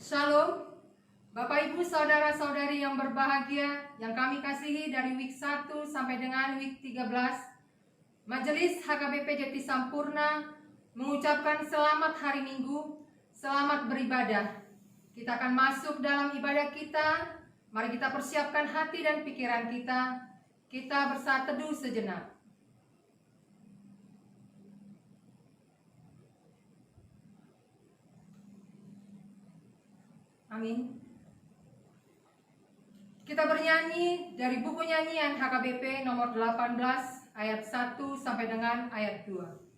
Shalom, Bapak Ibu Saudara-saudari yang berbahagia, yang kami kasihi dari week 1 sampai dengan week 13. Majelis HKBP Jati Sampurna mengucapkan selamat hari Minggu, selamat beribadah. Kita akan masuk dalam ibadah kita. Mari kita persiapkan hati dan pikiran kita. Kita bersatu teduh sejenak. Amin. Kita bernyanyi dari buku nyanyian HKBP nomor 18 ayat 1 sampai dengan ayat 2.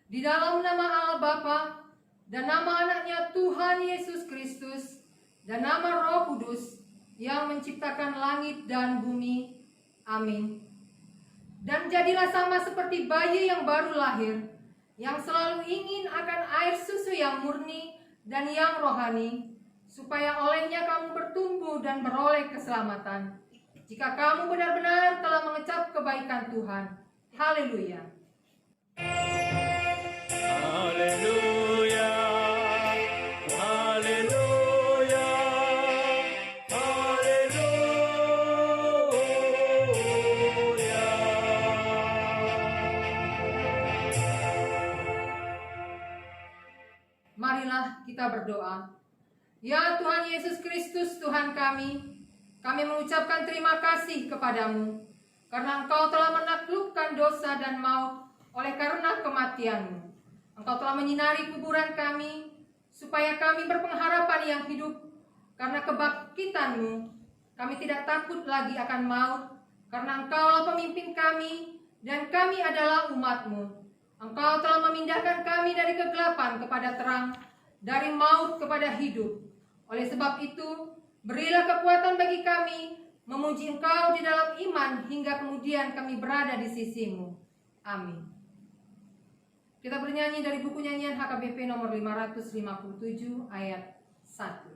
Di dalam nama Allah Bapa dan nama anaknya Tuhan Yesus Kristus dan nama Roh Kudus yang menciptakan langit dan bumi. Amin. Dan jadilah sama seperti bayi yang baru lahir, yang selalu ingin akan air susu yang murni dan yang rohani, supaya olehnya kamu bertumbuh dan beroleh keselamatan, jika kamu benar-benar telah mengecap kebaikan Tuhan. Haleluya. Haleluya, haleluya, haleluya. Marilah kita berdoa. Ya Tuhan Yesus Kristus, Tuhan kami mengucapkan terima kasih kepadamu, karena Engkau telah menaklukkan dosa dan maut oleh karena kematian-Mu. Engkau telah menyinari kuburan kami, supaya kami berpengharapan yang hidup. Karena kebangkitan-Mu, kami tidak takut lagi akan maut, karena Engkaulah pemimpin kami, dan kami adalah umat-Mu. Engkau telah memindahkan kami dari kegelapan kepada terang, dari maut kepada hidup. Oleh sebab itu, berilah kekuatan bagi kami memuji Engkau di dalam iman, hingga kemudian kami berada di sisi-Mu. Amin. Kita bernyanyi dari buku nyanyian HKBP nomor 557 ayat 1.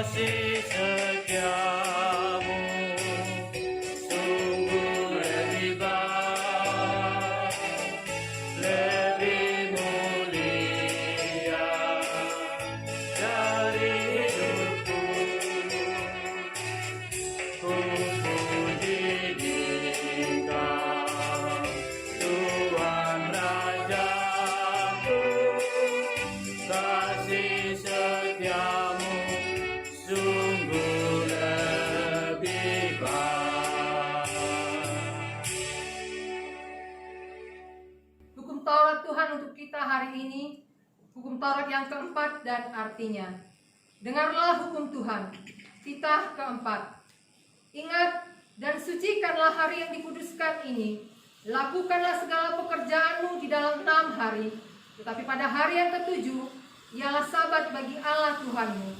Kasih setiamu sungguh lebih baik, lebih mulia dari hidupku. Ku puji Engkau, Tuhan Rajaku, kasih setiamu sungguh lebih baik. Hukum Taurat Tuhan untuk kita hari ini Hukum Taurat yang keempat dan artinya. Dengarlah hukum Tuhan. Titah keempat. Ingat dan sucikanlah hari yang dikuduskan ini. Lakukanlah segala pekerjaanmu di dalam 6 hari. Tetapi pada hari yang ketujuh, ialah sabat bagi Allah Tuhanmu.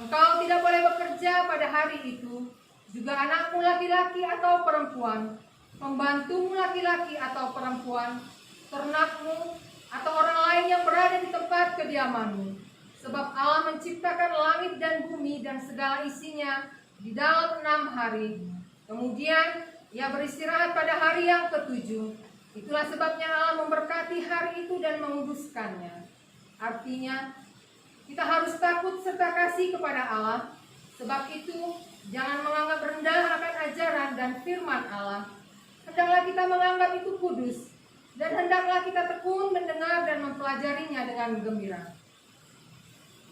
Engkau tidak boleh bekerja pada hari itu. Juga anakmu laki-laki atau perempuan, pembantumu laki-laki atau perempuan, ternakmu, atau orang lain yang berada di tempat kediamanmu. Sebab Allah menciptakan langit dan bumi dan segala isinya di dalam 6 hari. Kemudian Ia beristirahat pada hari yang ketujuh. Itulah sebabnya Allah memberkati hari itu dan menguduskannya. Artinya, kita harus takut serta kasih kepada Allah. Sebab itu, jangan menganggap rendah akan ajaran dan firman Allah. Hendaklah kita menganggap itu kudus. Dan hendaklah kita tekun mendengar dan mempelajarinya dengan gembira.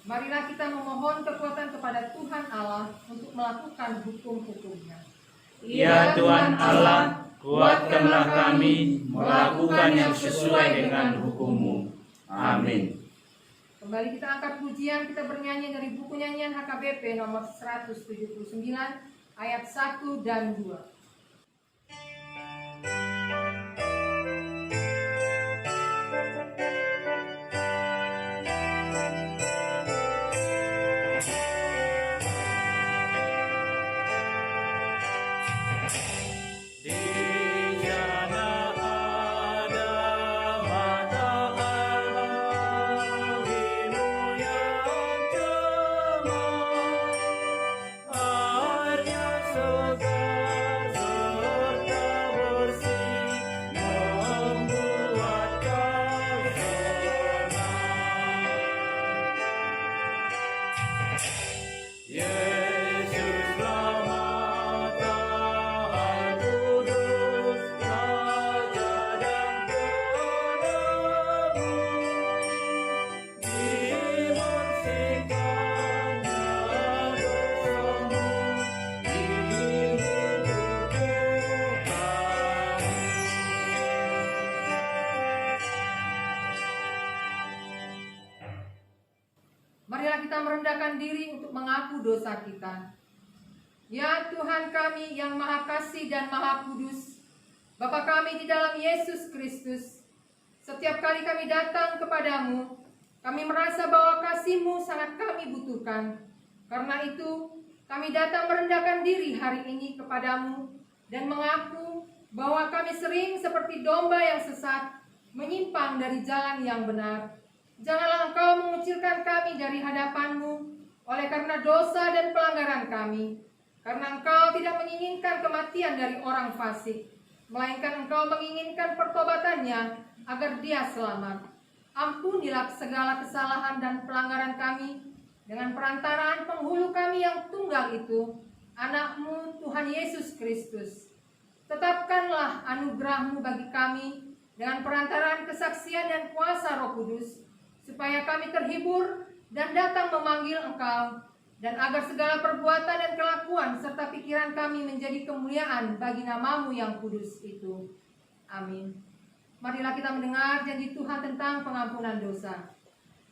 Marilah kita memohon kekuatan kepada Tuhan Allah untuk melakukan hukum-hukum-Nya. Ya Tuhan Allah, kuatkanlah kami melakukan yang sesuai dengan hukum-Mu. Amin. Kembali kita angkat pujian, kita bernyanyi dari buku nyanyian HKBP nomor 179 ayat 1 dan 2. Marilah kita merendahkan diri untuk mengaku dosa kita. Ya Tuhan kami yang Maha Kasih dan Maha Kudus, Bapa kami di dalam Yesus Kristus, setiap kali kami datang kepadamu, kami merasa bahwa kasih-Mu sangat kami butuhkan. Karena itu, kami datang merendahkan diri hari ini kepadamu dan mengaku bahwa kami sering seperti domba yang sesat, menyimpang dari jalan yang benar. Janganlah Engkau mengucilkan kami dari hadapan-Mu oleh karena dosa dan pelanggaran kami. Karena Engkau tidak menginginkan kematian dari orang fasik, melainkan Engkau menginginkan pertobatannya agar dia selamat. Ampunilah segala kesalahan dan pelanggaran kami dengan perantaraan penghulu kami yang tunggal itu, Anak-Mu Tuhan Yesus Kristus. Tetapkanlah anugerah-Mu bagi kami dengan perantaraan kesaksian dan kuasa Roh Kudus, supaya kami terhibur dan datang memanggil Engkau, dan agar segala perbuatan dan kelakuan serta pikiran kami menjadi kemuliaan bagi nama-Mu yang kudus itu. Amin. Marilah kita mendengar janji Tuhan tentang pengampunan dosa.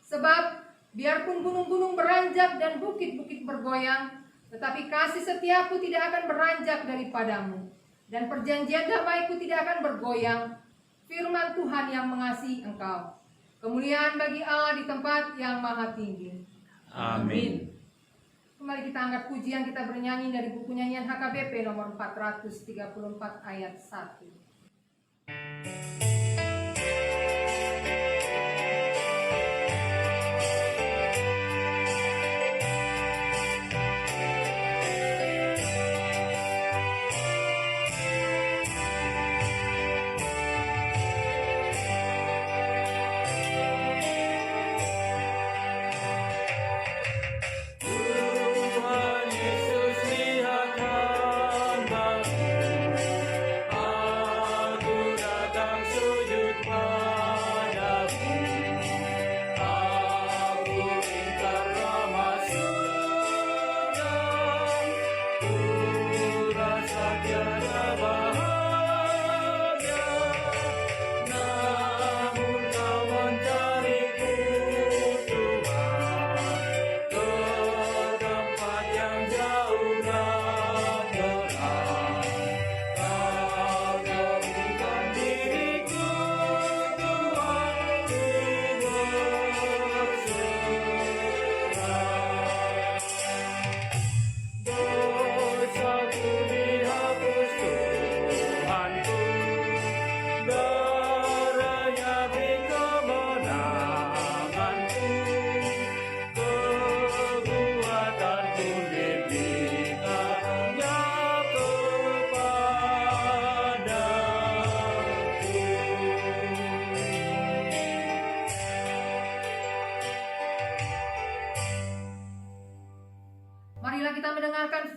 Sebab biarpun gunung-gunung beranjak dan bukit-bukit bergoyang, tetapi kasih setiaku tidak akan beranjak daripadamu, dan perjanjian damaiku tidak akan bergoyang. Firman Tuhan yang mengasihi engkau. Kemuliaan bagi Allah di tempat yang maha tinggi. Amin. Kembali kita angkat pujian, kita bernyanyi dari buku nyanyian HKBP nomor 434 ayat 1. Aku datang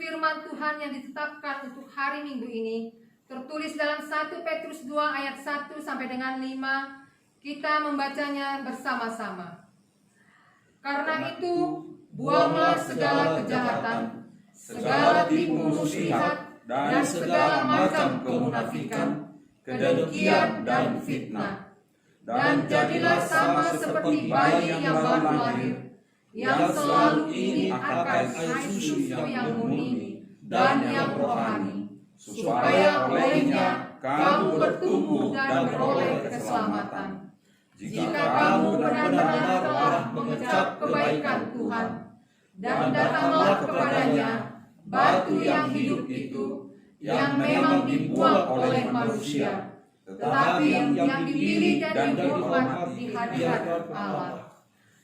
firman Tuhan yang ditetapkan untuk hari Minggu ini tertulis dalam 1 Petrus 2 ayat 1 sampai dengan 5. Kita membacanya bersama-sama. Karena itu, buanglah segala kejahatan, segala tipu muslihat, dan segala macam kemunafikan, kedengkian dan fitnah. Dan jadilah sama seperti bayi yang baru lahir, yang selalu ingin akan air susu yang murni dan yang rohani, supaya olehnya kamu bertumbuh dan beroleh keselamatan. Jika kamu benar-benar telah mengecap kebaikan Tuhan, dan datanglah kepadanya, batu yang hidup itu, yang memang dibuang oleh manusia, tetapi yang dipilih dan dihormat di hadirat Allah.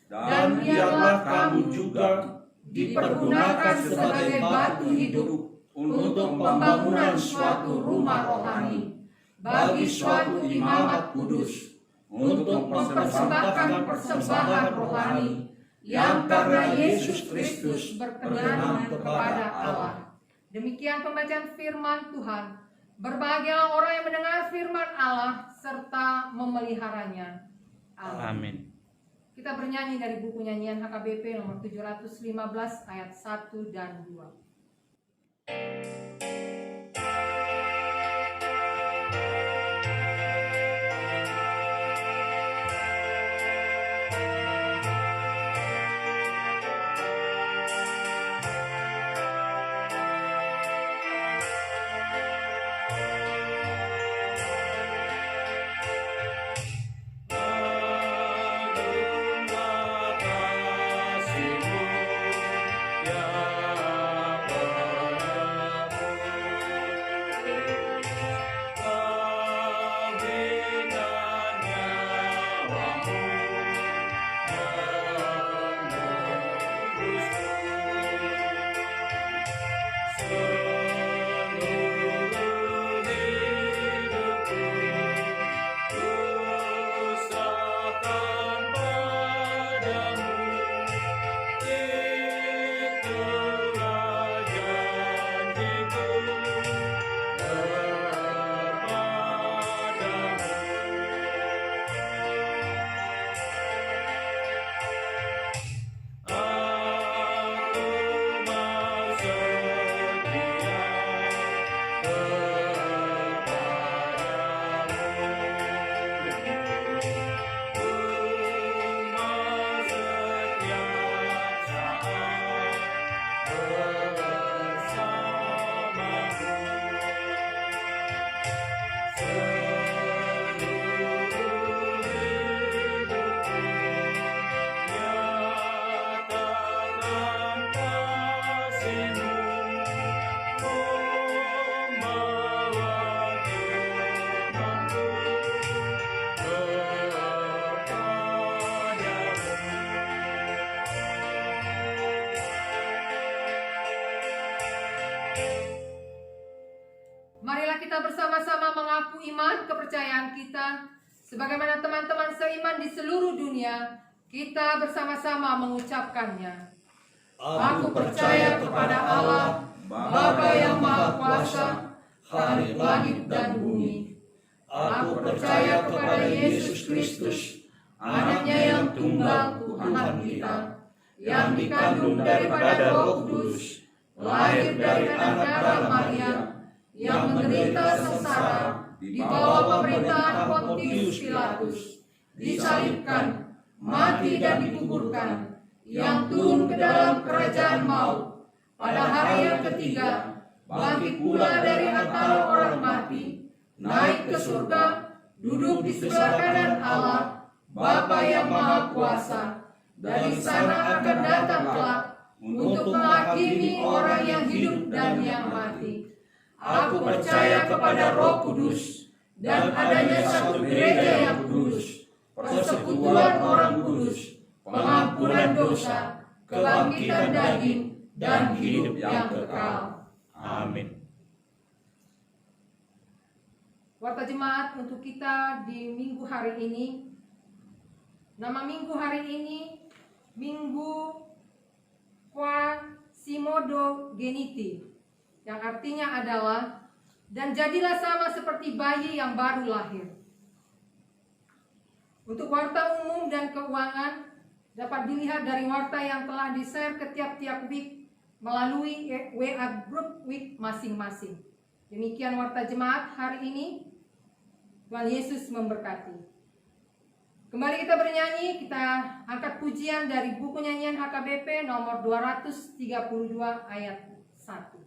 Dan biarlah kamu juga dipergunakan sebagai batu hidup untuk pembangunan suatu rumah rohani, bagi suatu imamat kudus, untuk mempersembahkan persembahan rohani yang karena Yesus Kristus berkenan kepada Allah. Demikian pembacaan firman Tuhan. Berbahagialah orang yang mendengar firman Allah serta memeliharanya. Amin. Kita bernyanyi dari buku nyanyian HKBP nomor 715 ayat 1 dan 2. Marilah kita bersama-sama mengaku iman kepercayaan kita. Sebagaimana teman-teman seiman di seluruh dunia, kita bersama-sama mengucapkannya. Aku percaya kepada Allah, Bapa yang Maha Kuasa, Khalik langit dan bumi. Aku percaya kepada Yesus Kristus, Anaknya yang tunggal Tuhan kita, yang dikandung daripada Roh Kudus, lahir dari anak darah Maria, yang menderita sengsara di bawah pemerintahan Pontius Pilatus, disalibkan, mati dan dikuburkan, yang turun ke dalam kerajaan maut, pada hari yang ketiga bangkit pula dari antara orang mati, naik ke surga, duduk di sebelah kanan Allah, Bapa yang Maha Kuasa. Dari sana akan datang kelak untuk menghakimi orang yang hidup dan yang mati. Aku percaya kepada Roh Kudus dan adanya satu gereja yang kudus, persekutuan orang kudus, pengampunan dosa, kebangkitan daging, dan hidup yang kekal. Amin. Warta jemaat untuk kita di minggu hari ini. Nama minggu hari ini Minggu simodogeniti, yang artinya adalah dan jadilah sama seperti bayi yang baru lahir. Untuk warta umum dan keuangan dapat dilihat dari warta yang telah di-share ke tiap-tiap week melalui WA group week masing-masing. Demikian warta jemaat hari ini. Tuhan Yesus memberkati. Kembali kita bernyanyi, kita angkat pujian dari buku nyanyian HKBP nomor 232 ayat 1.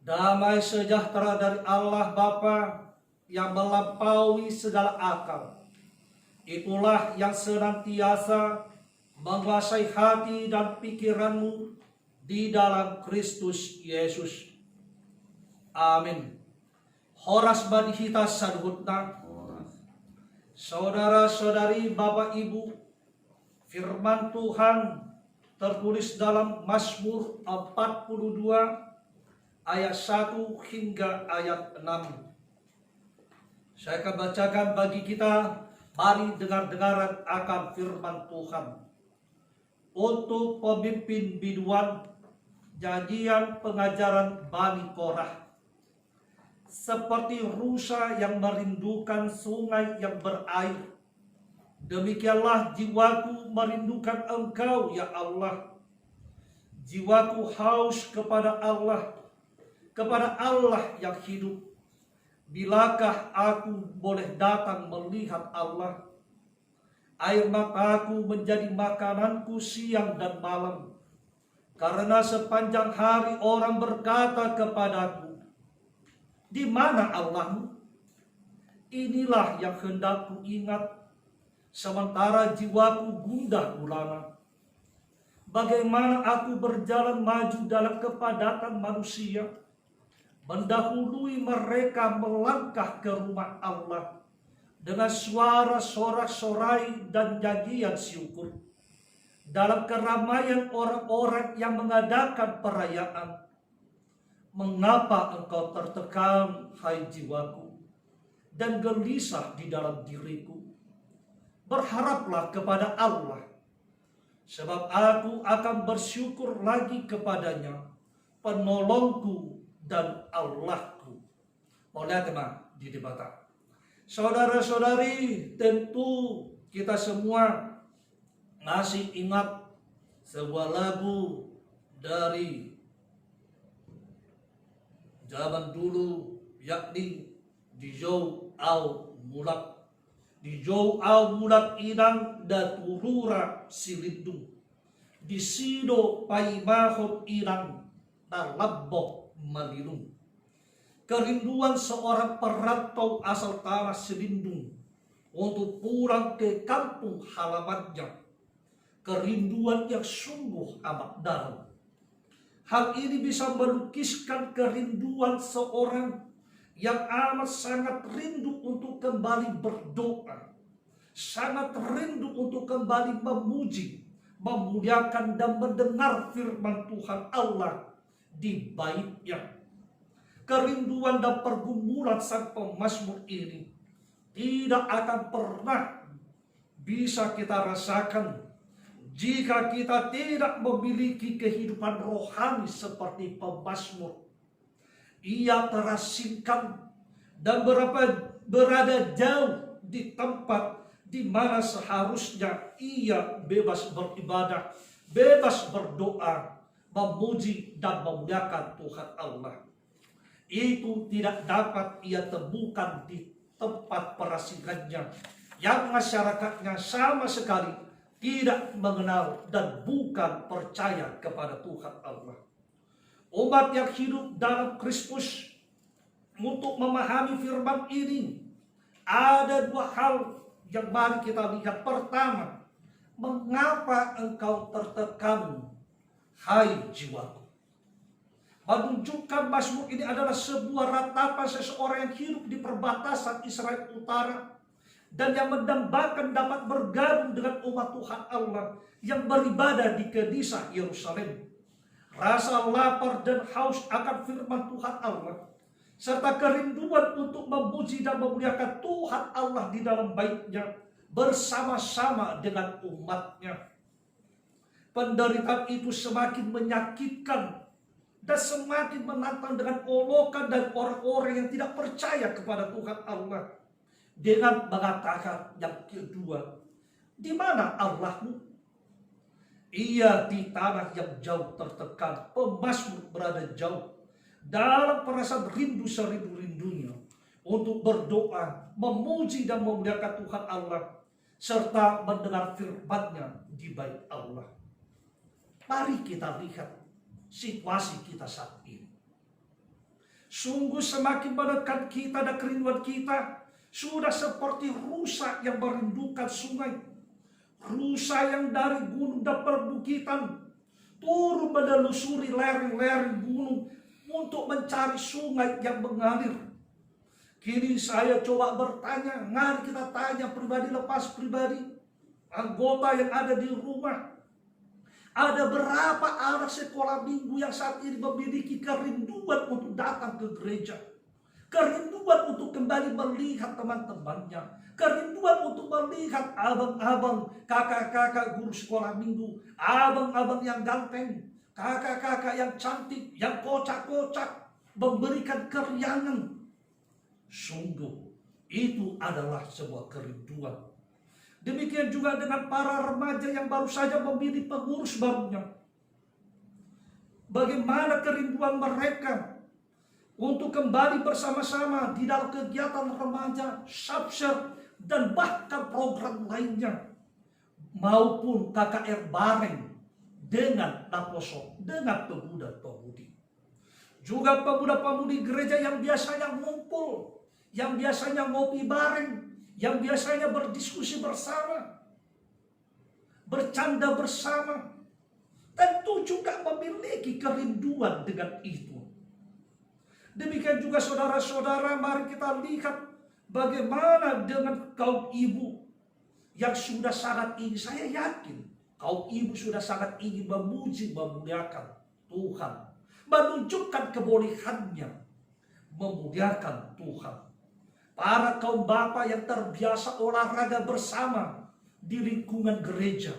Damai sejahtera dari Allah Bapa yang melampaui segala akal, itulah yang senantiasa menguasai hati dan pikiranmu di dalam Kristus Yesus. Amin. Horas badihita sadhutna. Saudara-saudari, Bapak Ibu, firman Tuhan tertulis dalam Mazmur 42 ayat 1 hingga ayat 6. Saya akan bacakan bagi kita, mari dengar-dengaran akan firman Tuhan. Untuk pemimpin biduan, nyanyian pengajaran Bani Korah. Seperti rusa yang merindukan sungai yang berair, demikianlah jiwaku merindukan Engkau, ya Allah. Jiwaku haus kepada Allah yang hidup. Bilakah aku boleh datang melihat Allah? Air mataku menjadi makananku siang dan malam, karena sepanjang hari orang berkata kepadaku, di mana Allahmu? Inilah yang hendak ku ingat, sementara jiwaku gundah gulana. Bagaimana aku berjalan maju dalam kepadatan manusia, mendahului mereka melangkah ke rumah Allah dengan suara sorak-sorai dan nyanyian syukur. Dalam keramaian orang-orang yang mengadakan perayaan, mengapa engkau tertekan, hai jiwaku, dan gelisah di dalam diriku? Berharaplah kepada Allah, sebab aku akan bersyukur lagi kepadanya, penolongku dan Allahku. Mau lihat teman di debata. Saudara-saudari, tentu kita semua masih ingat sebuah lagu dari zaman dulu, yakni di Jou Au Mulak. Di Jou Au Mulak inang da turura silindung. Di Sido Paimahot inang da labbok melindung. Kerinduan seorang perantau asal tanah Selindung untuk pulang ke kampung halamannya. Kerinduan yang sungguh amat dalam. Hal ini bisa melukiskan kerinduan seorang yang amat sangat rindu untuk kembali berdoa, sangat rindu untuk kembali memuji, memuliakan dan mendengar firman Tuhan Allah di baitnya. Kerinduan dan pergumulan sang pemazmur ini tidak akan pernah bisa kita rasakan Jika kita tidak memiliki kehidupan rohani seperti pemazmur, ia terasingkan dan berada jauh di tempat di mana seharusnya ia bebas beribadah, bebas berdoa, memuji dan memuliakan Tuhan Allah. Itu tidak dapat ia temukan di tempat perasingannya yang masyarakatnya sama sekali tidak mengenal dan bukan percaya kepada Tuhan Allah. Umat yang hidup dalam Kristus, untuk memahami firman ini, ada dua hal yang mari kita lihat. Pertama, mengapa engkau tertekan, hai jiwaku? Menunjukkan mazmur ini adalah sebuah ratapan seseorang yang hidup di perbatasan Israel Utara dan yang mendambakan dapat bergabung dengan umat Tuhan Allah yang beribadah di Kedisah Yerusalem. Rasa lapar dan haus akan firman Tuhan Allah, serta kerinduan untuk memuji dan memuliakan Tuhan Allah di dalam bait-Nya bersama-sama dengan umat-Nya. Penderitaan itu semakin menyakitkan dan semakin menantang dengan olokan dan orang-orang yang tidak percaya kepada Tuhan Allah, dengan mengatakan yang kedua, di mana Allahmu? Ia di tanah yang jauh tertekan. Pemazmur berada jauh dalam perasaan rindu serindu-rindunya untuk berdoa, memuji dan memuliakan Tuhan Allah, serta mendengar firman-Nya di bait Allah. Mari kita lihat situasi kita saat ini. Sungguh semakin mendekat kita dan kerinduan kita sudah seperti rusa yang merindukan sungai. Rusa yang dari gunung dan perbukitan turun menelusuri lereng-lereng gunung untuk mencari sungai yang mengalir. Kini saya coba bertanya, mari kita tanya pribadi lepas pribadi, anggota yang ada di rumah. Ada berapa anak sekolah minggu yang saat ini memiliki kerinduan untuk datang ke gereja? Kerinduan untuk kembali melihat teman-temannya. Kerinduan untuk melihat abang-abang, kakak-kakak guru sekolah minggu. Abang-abang yang ganteng, kakak-kakak yang cantik, yang kocak-kocak, memberikan keriangan. Sungguh, itu adalah sebuah kerinduan. Demikian juga dengan para remaja yang baru saja memilih pengurus barunya. Bagaimana kerinduan mereka untuk kembali bersama-sama di dalam kegiatan remaja, Sabser, dan bahkan program lainnya. Maupun KKR bareng dengan Naposo, dengan pemuda-pemudi. Juga pemuda-pemudi gereja yang biasanya ngumpul, yang biasanya ngopi bareng, yang biasanya berdiskusi bersama, bercanda bersama, tentu juga memiliki kerinduan dengan itu. Demikian juga saudara-saudara, mari kita lihat bagaimana dengan kaum ibu yang sudah sangat ingin, saya yakin kaum ibu sudah sangat ingin memuji, memuliakan Tuhan, menunjukkan kebolehannya memuliakan Tuhan. Para kaum bapak yang terbiasa olahraga bersama di lingkungan gereja,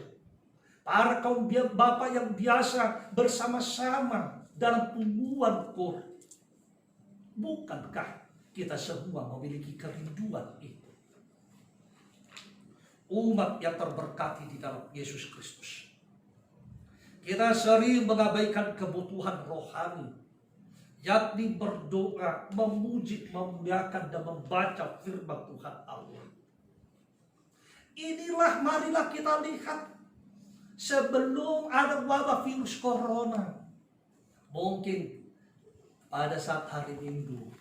para kaum bapak yang biasa bersama-sama dalam punggungan kor. Bukankah kita semua memiliki kerinduan itu? Umat yang terberkati di dalam Yesus Kristus, kita sering mengabaikan kebutuhan rohani, yakni berdoa, memuji, memuliakan, dan membaca firman Tuhan Allah. Inilah marilah kita lihat sebelum ada wabah virus corona. Mungkin pada saat hari Minggu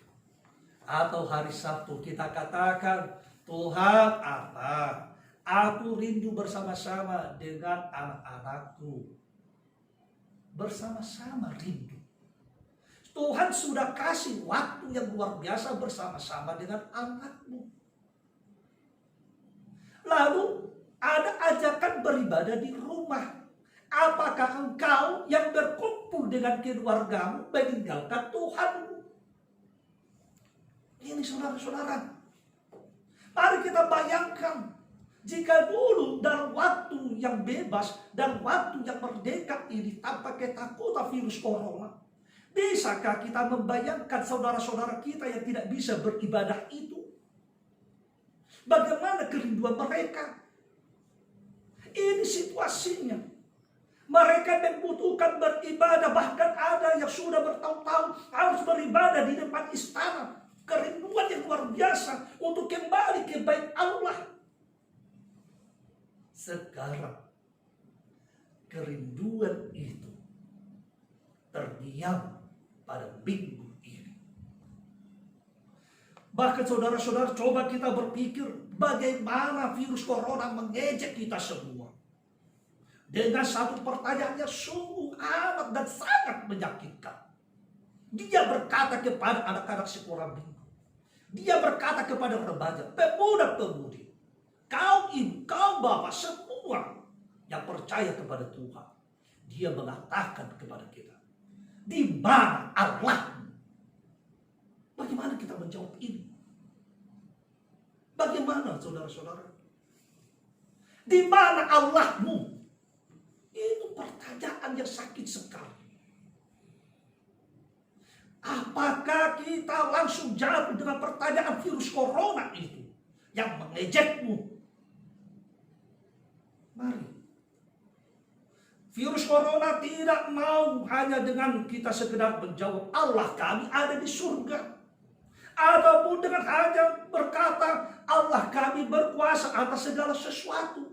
atau hari Sabtu kita katakan, Tuhan apa? Aku rindu bersama-sama dengan anak-anakku. Bersama-sama rindu. Tuhan sudah kasih waktu yang luar biasa bersama-sama dengan anakmu. Lalu ada ajakan beribadah di rumah. Apakah engkau yang berkumpul dengan keluargamu meninggalkan Tuhanmu? Ini saudara-saudara, mari kita bayangkan Jika dulu dalam waktu yang bebas dan waktu yang merdeka ini tanpa ketakutan virus corona, bisakah kita membayangkan saudara-saudara kita yang tidak bisa beribadah itu? Bagaimana kerinduan mereka? Ini situasinya. Mereka membutuhkan beribadah, bahkan ada yang sudah bertahun-tahun harus beribadah di depan istana. Kerinduan yang luar biasa untuk kembali ke bait Allah. Sekarang kerinduan itu terdiam pada minggu ini. Bahkan saudara-saudara, coba kita berpikir bagaimana virus corona mengejek kita semua. Dengan satu pertanyaan yang sungguh amat dan sangat menyakitkan. Dia berkata kepada anak-anak sekolah minggu. Dia berkata kepada remaja, pemuda-pemudi, kau ibu, kau bapak, semua yang percaya kepada Tuhan. Dia mengatakan kepada kita, di mana Allah? Bagaimana kita menjawab ini? Bagaimana saudara-saudara? Di mana Allahmu? Itu pertanyaan yang sakit sekali. Apakah kita langsung jawab dengan pertanyaan virus corona itu yang mengejekmu? Mari. Virus corona tidak mau hanya dengan kita sekedar menjawab Allah kami ada di surga. Ataupun dengan hanya berkata Allah kami berkuasa atas segala sesuatu.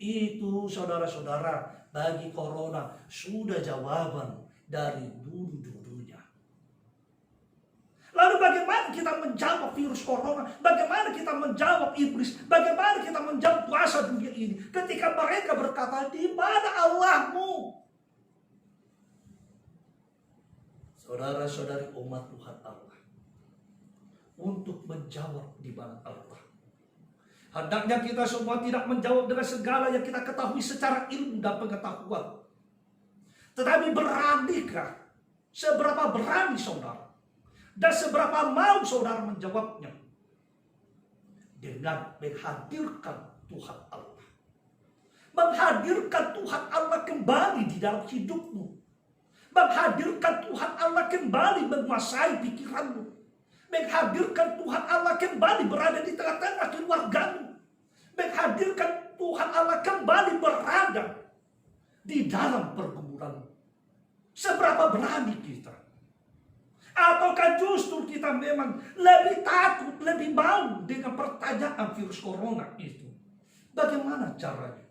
Itu saudara-saudara bagi corona sudah jawaban dari dulu-dulunya. Lalu bagaimana kita menjawab virus corona? Bagaimana kita menjawab iblis? Bagaimana kita menjawab kuasa dunia ini? Ketika mereka berkata, di mana Allahmu? Saudara-saudari umat Tuhan Allah. Untuk menjawab di mana Allah. Hendaknya kita semua tidak menjawab dengan segala yang kita ketahui secara ilmu dan pengetahuan. Tetapi beranikah? Seberapa berani saudara? Dan seberapa mau saudara menjawabnya? Dengan menghadirkan Tuhan Allah. Menghadirkan Tuhan Allah kembali di dalam hidupmu. Menghadirkan Tuhan Allah kembali menguasai pikiranmu. Menghadirkan Tuhan Allah kembali berada di tengah-tengah keluargamu. Menghadirkan Tuhan Allah kembali berada di dalam pergumulanmu. Seberapa berani kita? Ataukah justru kita memang lebih takut, lebih mau dengan pertanyaan virus corona itu? Bagaimana caranya?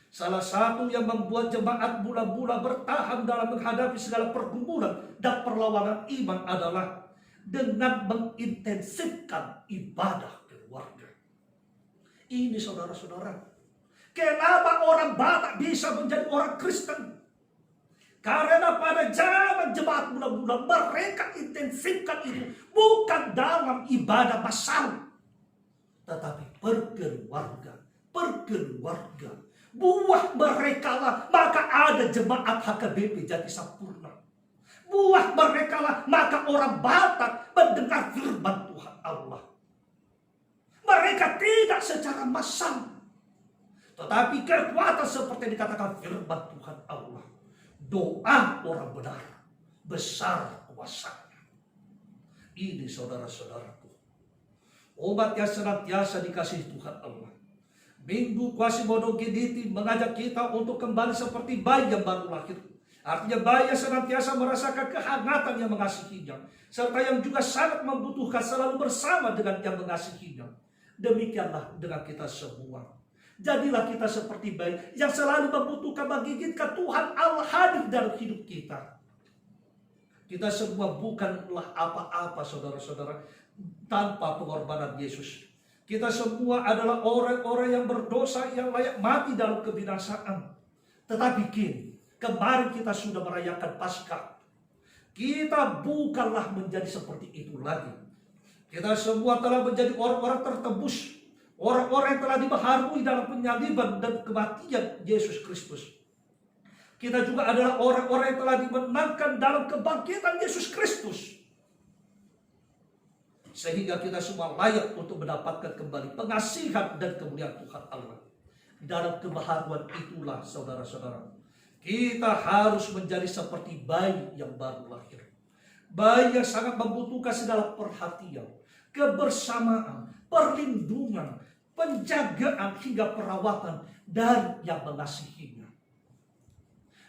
Salah satu yang membuat jemaat mula-mula bertahan dalam menghadapi segala pergumulan dan perlawanan iman adalah dengan mengintensifkan ibadah keluarga. Ini saudara-saudara. Kenapa orang Batak bisa menjadi orang Kristen? Karena pada zaman jemaat mula-mula mereka intensifkan itu bukan dalam ibadah massal, tetapi perkeluarga. Buah mereka lah maka ada jemaat HKBP Jati Sampurna. Buah mereka lah maka orang Batak mendengar firman Tuhan Allah. Mereka tidak secara massal, tetapi kekuatan seperti dikatakan firman Tuhan Allah. Doa orang benar besar kuasanya. Ini saudara-saudaraku, umat yang senantiasa dikasihi Tuhan Allah. Minggu Quasimodo Gediti mengajak kita untuk kembali seperti bayi yang baru lahir. Artinya bayi yang senantiasa merasakan kehangatan yang mengasihinya, serta yang juga sangat membutuhkan selalu bersama dengan yang mengasihinya. Demikianlah dengan kita semua. Jadilah kita seperti bayi yang selalu membutuhkan menggigitkan Tuhan Allah hadir dalam hidup kita. Kita semua bukanlah apa-apa saudara-saudara tanpa pengorbanan Yesus. Kita semua adalah orang-orang yang berdosa yang layak mati dalam kebinasaan. Tetapi kemarin kita sudah merayakan Paskah. Kita bukanlah menjadi seperti itu lagi. Kita semua telah menjadi orang-orang tertebus. Orang-orang yang telah dibaharui dalam penyaliban dan kematian Yesus Kristus. Kita juga adalah orang-orang yang telah dimenangkan dalam kebangkitan Yesus Kristus. sehingga kita semua layak untuk mendapatkan kembali pengasihan dan kemuliaan Tuhan Allah. Dalam kebahagiaan itulah saudara-saudara, kita harus menjadi seperti bayi yang baru lahir. Bayi yang sangat membutuhkan segala perhatian, kebersamaan, perlindungan, penjagaan hingga perawatan dari yang mengasihinya.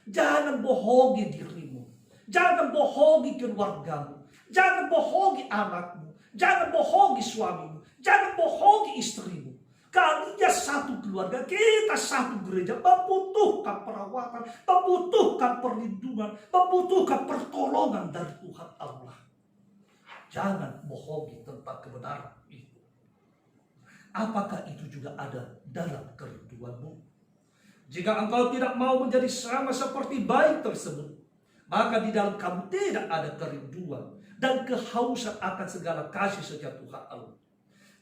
Jangan bohongi dirimu, jangan bohongi keluargamu, jangan bohongi anakmu, jangan bohongi suamimu, jangan bohongi istrimu. Kalian satu keluarga, kita satu gereja, membutuhkan perawatan, membutuhkan perlindungan, membutuhkan pertolongan dari Tuhan Allah. Jangan bohongi tentang kebenaran itu. Apakah itu juga ada dalam kerinduanmu? Jika engkau tidak mau menjadi sama seperti bayi tersebut, maka di dalam kamu tidak ada kerinduan dan kehausan akan segala kasih sejati Tuhan Allah.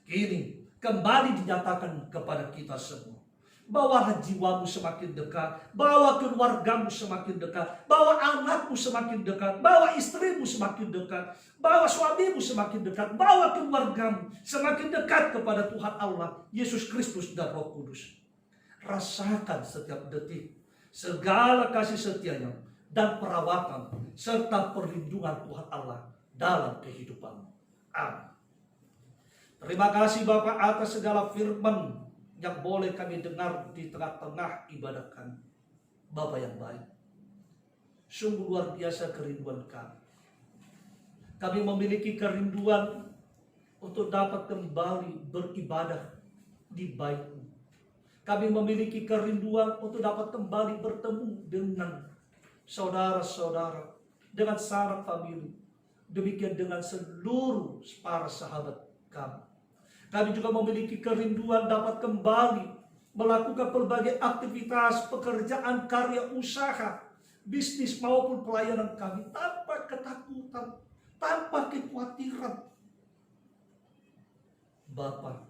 Kini kembali dinyatakan kepada kita semua. Bawalah jiwamu semakin dekat, bawa keluargamu semakin dekat, bawa anakmu semakin dekat, bawa istrimu semakin dekat, bawa suamimu semakin dekat, bawa keluargamu semakin dekat kepada Tuhan Allah, Yesus Kristus dan Roh Kudus. Rasakan setiap detik segala kasih setianya dan perawatan serta perlindungan Tuhan Allah dalam kehidupanmu. Amin. Terima kasih Bapak atas segala firman yang boleh kami dengar di tengah-tengah ibadah kami. Bapa yang baik, sungguh luar biasa kerinduan kami. Kami memiliki kerinduan untuk dapat kembali beribadah di bait-Mu. Kami memiliki kerinduan untuk dapat kembali bertemu dengan saudara-saudara, dengan sanak famili, demikian dengan seluruh para sahabat kami. Kami juga memiliki kerinduan dapat kembali melakukan berbagai aktivitas, pekerjaan, karya, usaha, bisnis maupun pelayanan kami tanpa ketakutan, tanpa kekhawatiran. Bapa,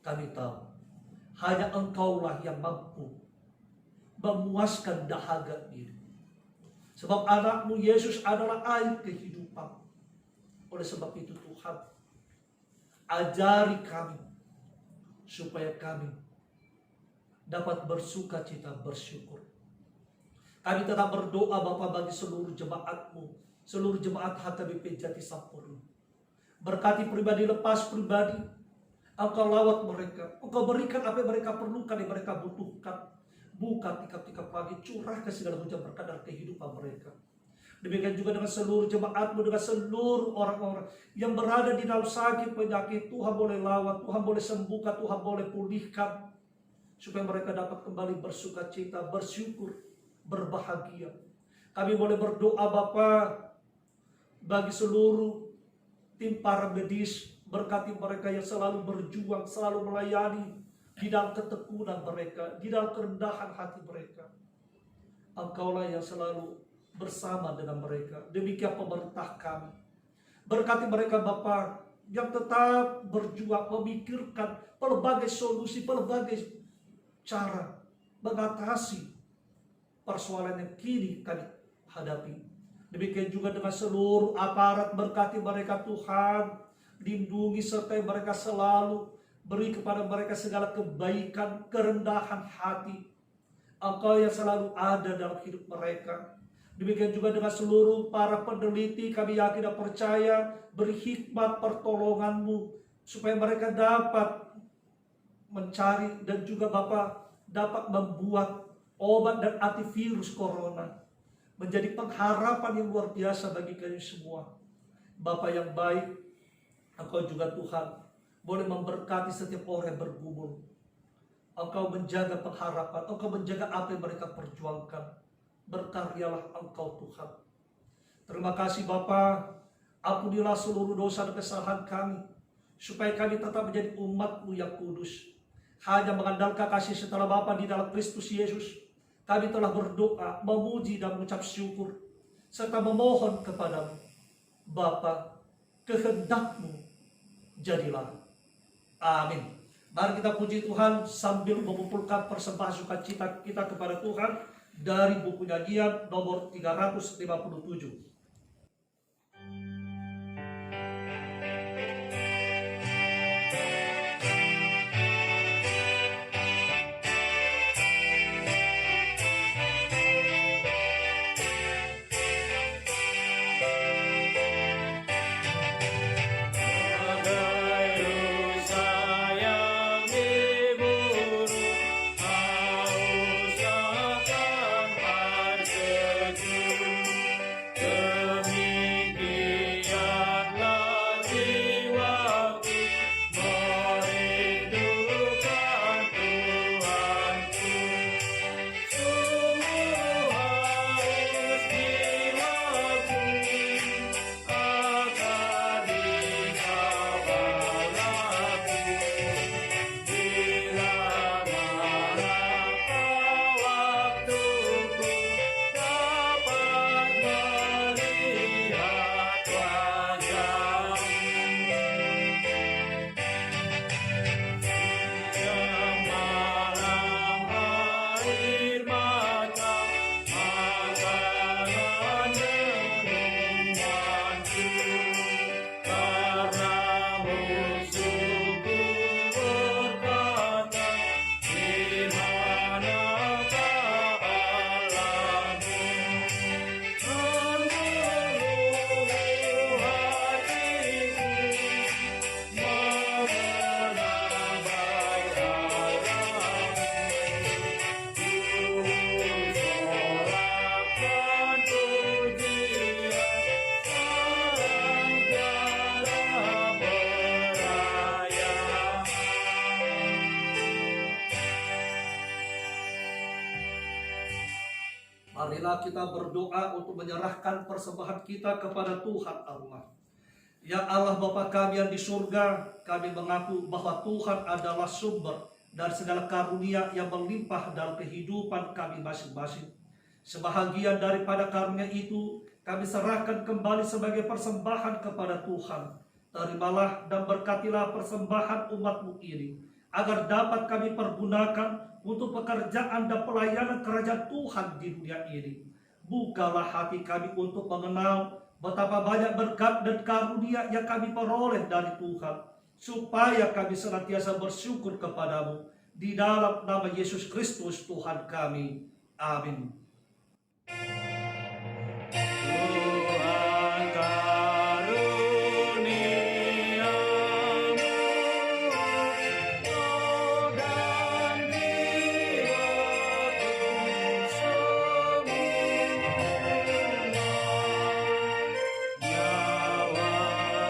kami tahu hanya Engkaulah yang mampu memuaskan dahaga ini. Sebab anak-Mu Yesus adalah air kehidupan. Oleh sebab itu Tuhan, ajari kami supaya kami dapat bersuka cita, bersyukur. Kami tetap berdoa Bapa bagi seluruh jemaat-Mu, seluruh jemaat HKBP Jati Sampurna. Berkati pribadi lepas pribadi, Engkau lawat mereka, Engkau berikan apa yang mereka perlukan, yang mereka butuhkan. Buka tikap-tikap pagi, curahkan segala hujan berkat dalam kehidupan mereka. Demikian juga dengan seluruh jemaat-Mu, dengan seluruh orang-orang yang berada di dalam sakit penyakit. Tuhan boleh lawan, Tuhan boleh sembuhkan, Tuhan boleh pulihkan, supaya mereka dapat kembali bersuka cita, bersyukur, berbahagia. Kami boleh berdoa Bapa bagi seluruh tim para medis. Berkati mereka yang selalu berjuang, selalu melayani di dalam ketekunan mereka, di dalam kerendahan hati mereka. Engkaulah yang selalu bersama dengan mereka. Demikian pemerintah kami. Berkati mereka Bapa yang tetap berjuang, memikirkan pelbagai solusi, pelbagai cara mengatasi persoalan yang kini kami hadapi. Demikian juga dengan seluruh aparat, berkati mereka Tuhan, lindungi sertai mereka selalu, beri kepada mereka segala kebaikan, kerendahan hati. Engkau yang selalu ada dalam hidup mereka. Demikian juga dengan seluruh para peneliti, kami yakin dan percaya, beri hikmat pertolongan-Mu, supaya mereka dapat mencari dan juga Bapa dapat membuat obat dan antivirus corona, menjadi pengharapan yang luar biasa bagi kami semua. Bapa yang baik, Engkau juga Tuhan boleh memberkati setiap orang yang bergumul. Engkau menjaga pengharapan, Engkau menjaga apa yang mereka perjuangkan. Berkaryalah Engkau Tuhan. Terima kasih Bapa, ampunilah seluruh dosa dan kesalahan kami, supaya kami tetap menjadi umat-Mu yang kudus. Hanya mengandalkan kasih setelah Bapa di dalam Kristus Yesus, kami telah berdoa, memuji dan mengucap syukur, serta memohon kepadamu. Bapa, kehendak-Mu jadilah. Amin. Mari kita puji Tuhan sambil mengumpulkan persembahan sukacita kita kepada Tuhan dari buku nyanyian nomor 357. Marilah kita berdoa untuk menyerahkan persembahan kita kepada Tuhan Allah. Ya Allah Bapa kami yang di surga, kami mengaku bahwa Tuhan adalah sumber dari segala karunia yang melimpah dalam kehidupan kami masing-masing. Sebahagian daripada karunia itu kami serahkan kembali sebagai persembahan kepada Tuhan. Terimalah dan berkatilah persembahan umat-Mu ini, agar dapat kami pergunakan untuk pekerjaan dan pelayanan kerajaan Tuhan di dunia ini. Bukalah hati kami untuk mengenal betapa banyak berkat dan karunia yang kami peroleh dari Tuhan, supaya kami senantiasa bersyukur kepadamu. Di dalam nama Yesus Kristus Tuhan kami. Amin. Tuhan karuniamu dan jiwaku sempurna, nyawa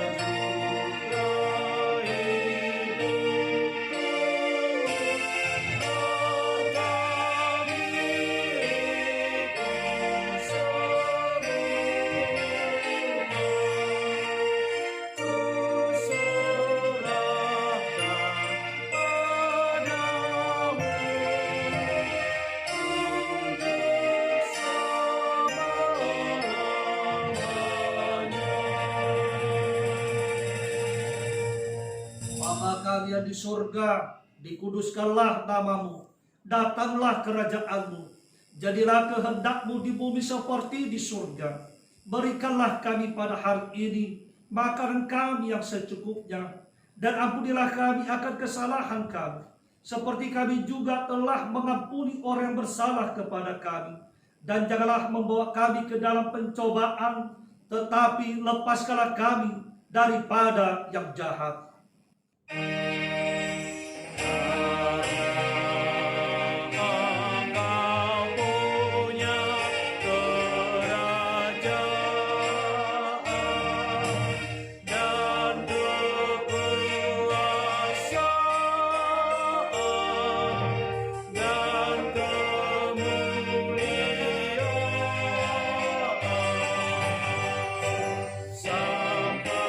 juga Bapa kami yang di surga, dikuduskanlah namamu, datanglah kerajaanmu, jadilah kehendak-Mu di bumi seperti di surga. Berikanlah kami pada hari ini makanan kami yang secukupnya, dan ampunilah kami akan kesalahan kami, seperti kami juga telah mengampuni orang yang bersalah kepada kami. Dan janganlah membawa kami ke dalam pencobaan, tetapi lepaskanlah kami daripada yang jahat. Engkau punya kerajaan dan kekuasaan dan kemuliaan sampai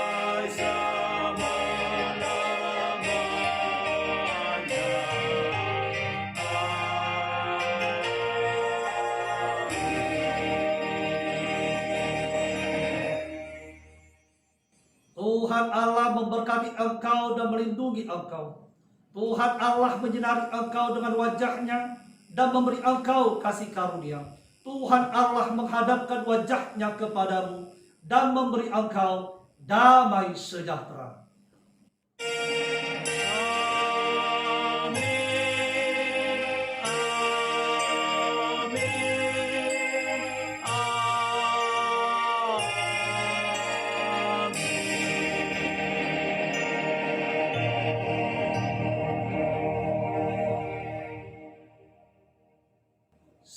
Tuhan Allah memberkati engkau dan melindungi engkau. Tuhan Allah menyinari engkau dengan wajahnya dan memberi engkau kasih karunia. Tuhan Allah menghadapkan wajahnya kepadamu dan memberi engkau damai sejahtera.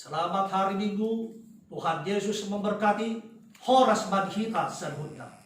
Selamat hari Minggu. Tuhan Yesus memberkati. Horas Madhita Serhutna.